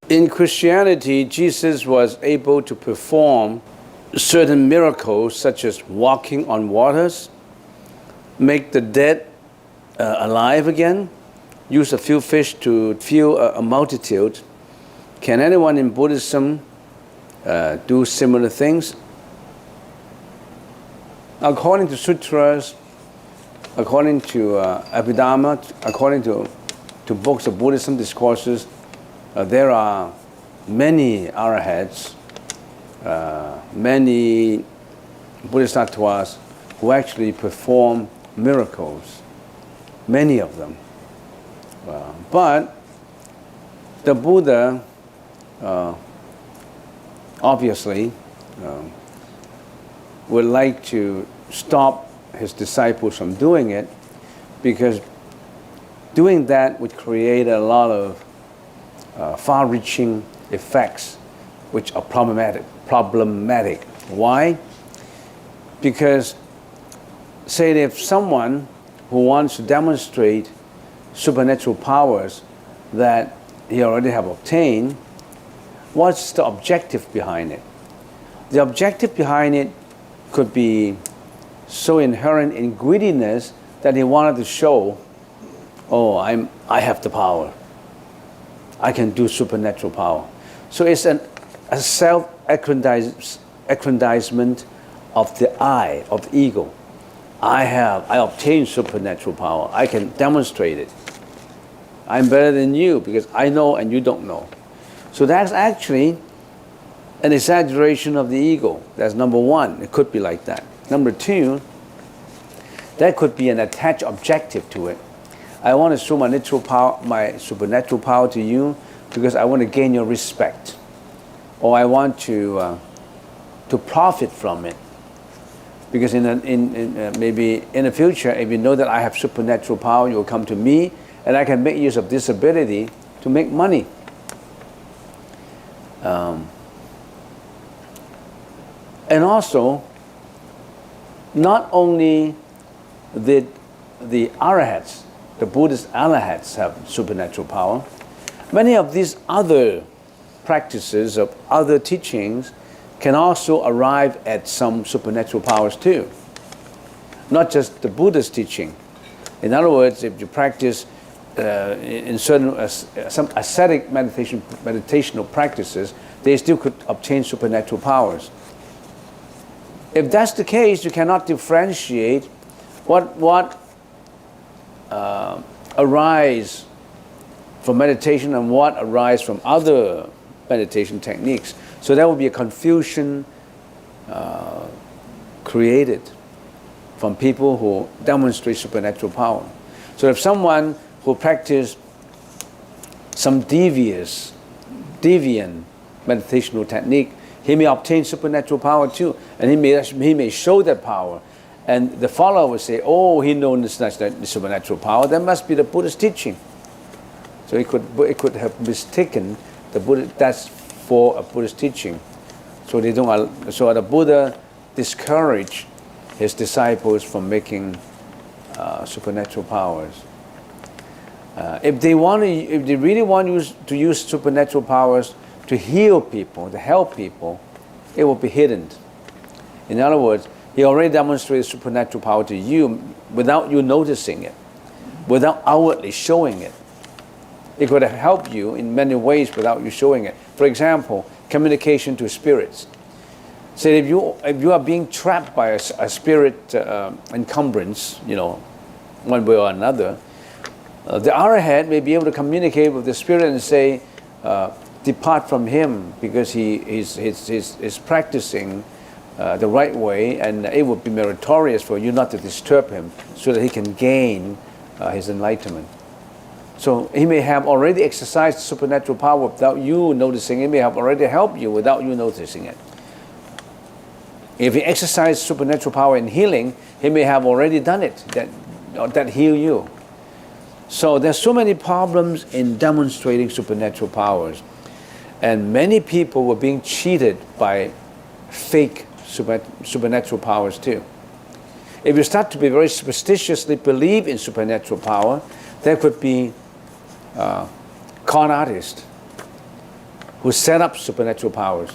In Christianity, Jesus was able to perform certain miracles such as walking on waters, make the dead alive again, use a few fish to feed a multitude. Can anyone in Buddhism do similar things? According to sutras, according to Abhidharma, according to books of Buddhism discourses, there are many arahats, many bodhisattvas who actually perform miracles, many of them. But the Buddha obviously would like to stop his disciples from doing it, because doing that would create a lot of far-reaching effects which are problematic. Why? Because, say, if someone who wants to demonstrate supernatural powers that he already have obtained, what's the objective behind it? The objective behind it could be so inherent in greediness that he wanted to show, oh, I have the power. I can do supernatural power. So it's a self-aggrandizement of the I, of the ego. I obtained supernatural power. I can demonstrate it. I'm better than you because I know and you don't know. So that's actually an exaggeration of the ego. That's number one. It could be like that. Number two, there could be an attached objective to it. I want to show my supernatural power to you because I want to gain your respect, or I want to profit from it. Because maybe in the future, if you know that I have supernatural power, you will come to me, and I can make use of this ability to make money. And also, not only did the arahats, the Buddhist arahats, have supernatural power, many of these other practices of other teachings can also arrive at some supernatural powers too. Not just the Buddhist teaching. In other words, if you practice in certain some ascetic meditational practices, they still could obtain supernatural powers. If that's the case, you cannot differentiate what arise from meditation and what arise from other meditation techniques. So there will be a confusion created from people who demonstrate supernatural power. So if someone who practices some deviant meditational technique, he may obtain supernatural power too, and he may show that power. And the follower will say, oh, he knows the supernatural power. That must be the Buddha's teaching. So it could have mistaken the Buddha, that's for a Buddhist teaching. So the Buddha discouraged his disciples from making supernatural powers. If they really want to use supernatural powers to heal people, to help people, it will be hidden. In other words, he already demonstrated supernatural power to you without you noticing it, without outwardly showing it. It could have helped you in many ways without you showing it. For example, communication to spirits. Say if you are being trapped by a spirit encumbrance, one way or another, the arahat may be able to communicate with the spirit and say, depart from him because he is practicing the right way, and it would be meritorious for you not to disturb him so that he can gain his enlightenment. So he may have already exercised supernatural power without you noticing. He may have already helped you without you noticing it. If he exercised supernatural power in healing, he may have already done it, that heal you. So there's so many problems in demonstrating supernatural powers. And many people were being cheated by fake supernatural powers too. If you start to be very superstitiously believe in supernatural power, there could be con artists who set up supernatural powers.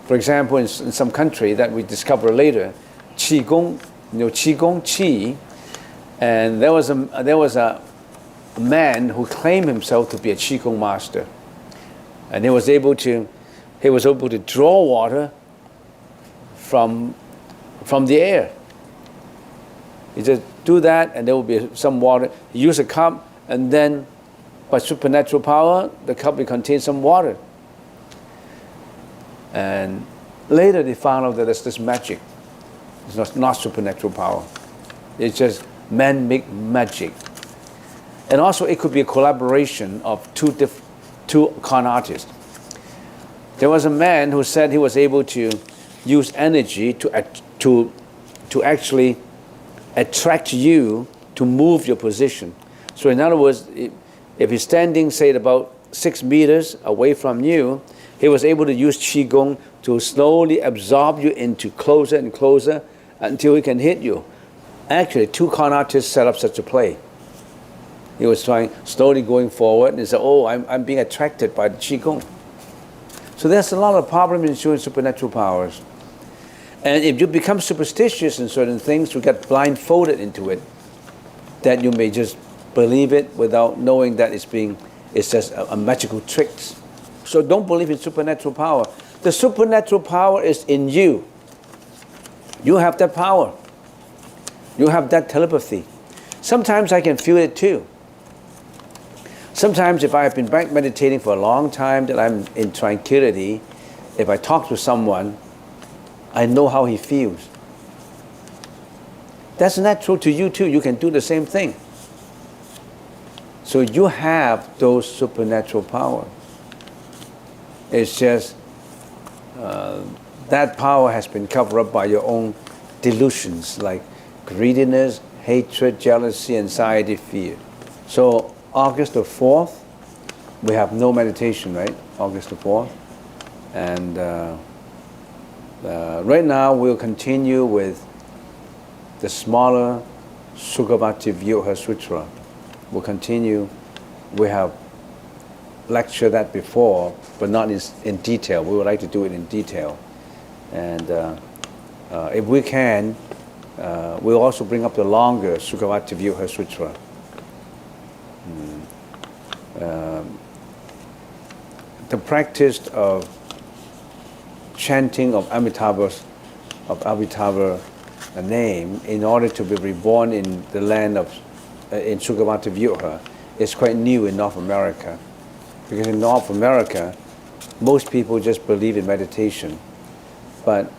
For example, in some country that we discover later, Qigong, Qigong, Qi, and there was a man who claimed himself to be a Qigong master, and he was able to draw water from the air. You just do that, and there will be some water. You use a cup, and then by supernatural power, the cup will contain some water. And later they found out that it's this magic. It's not supernatural power. It's just man-made magic. And also it could be a collaboration of two con artists. There was a man who said he was able to use energy to actually attract you to move your position. So in other words, if he's standing, say, about 6 meters away from you, he was able to use Qigong to slowly absorb you into closer and closer until he can hit you. Actually, 2 con artists set up such a play. He was slowly going forward, and he said, oh, I'm being attracted by the Qigong. So there's a lot of problem in showing supernatural powers. And if you become superstitious in certain things, you get blindfolded into it, that you may just believe it without knowing that it's just a magical trick. So don't believe in supernatural power. The supernatural power is in you. You have that power. You have that telepathy. Sometimes I can feel it too. Sometimes if I have been back meditating for a long time, that I'm in tranquility, if I talk to someone, I know how he feels. That's natural to you too. You can do the same thing. So you have those supernatural powers. It's just that power has been covered up by your own delusions like greediness, hatred, jealousy, anxiety, fear. So August the 4th, we have no meditation, right? August the 4th. And right now we'll continue with the smaller Sukhavati Vyuha Sutra. We'll continue. We have lectured that before, but not in detail. We would like to do it in detail. And if we can, we'll also bring up the longer Sukhavati Vyuha Sutra. The practice of chanting of Amitabha's name in order to be reborn in the land of in Sukhavati Vyuha is quite new in North America, because in North America most people just believe in meditation, but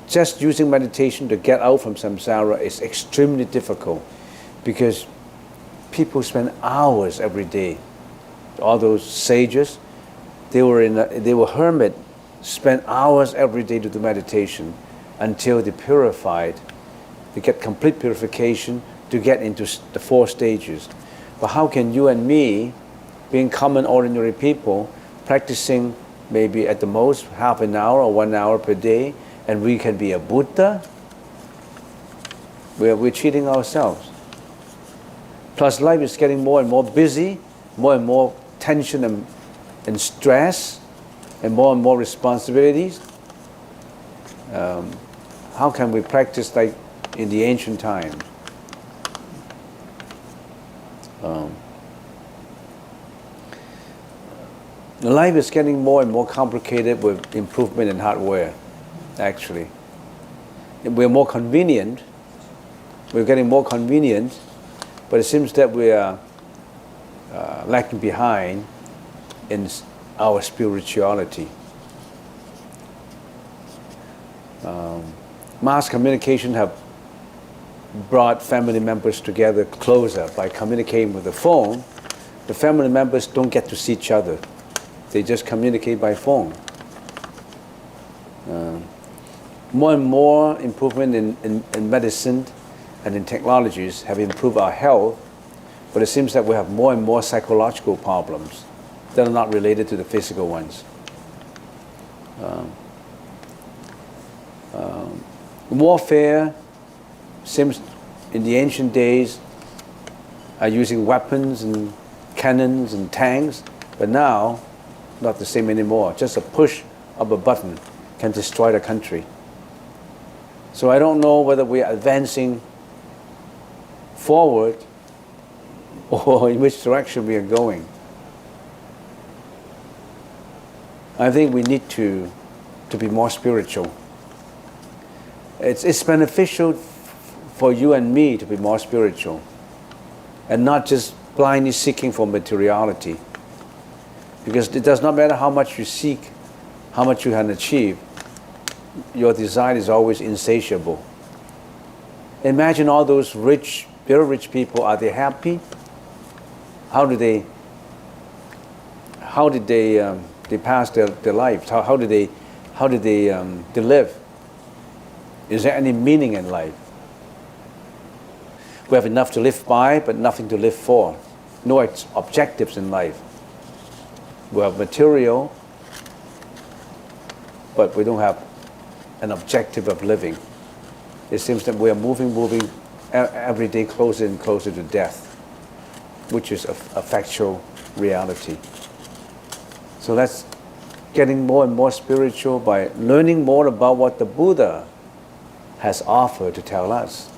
just using meditation to get out from samsara is extremely difficult, because people spend hours every day. All those sages, they were hermit, spent hours every day to do meditation until they purified. They get complete purification to get into the 4 stages. But how can you and me, being common ordinary people, practicing maybe at the most half an hour or 1 hour per day, and we can be a Buddha? We're cheating ourselves. Plus life is getting more and more busy, more and more tension and stress, and more responsibilities. How can we practice like in the ancient times? Life is getting more and more complicated with improvement in hardware, actually. We're more convenient. We're getting more convenient, but it seems that we are lacking behind in our spirituality. Mass communication have brought family members together closer by communicating with the phone. The family members don't get to see each other. They just communicate by phone. more and more improvement in medicine and in technologies have improved our health, but it seems that we have more and more psychological problems that are not related to the physical ones. Warfare seems in the ancient days are using weapons and cannons and tanks, but now not the same anymore. Just a push of a button can destroy the country. So I don't know whether we are advancing forward or in which direction we are going. I think we need to be more spiritual. It's beneficial for you and me to be more spiritual and not just blindly seeking for materiality. Because it does not matter how much you seek, how much you can achieve, your desire is always insatiable. Imagine all those rich, very rich people, are they happy? How did they pass their lives? How did they live? Is there any meaning in life? We have enough to live by, but nothing to live for. No objectives in life. We have material, but we don't have an objective of living. It seems that we are moving every day closer and closer to death, which is a factual reality. So that's getting more and more spiritual by learning more about what the Buddha has offered to tell us.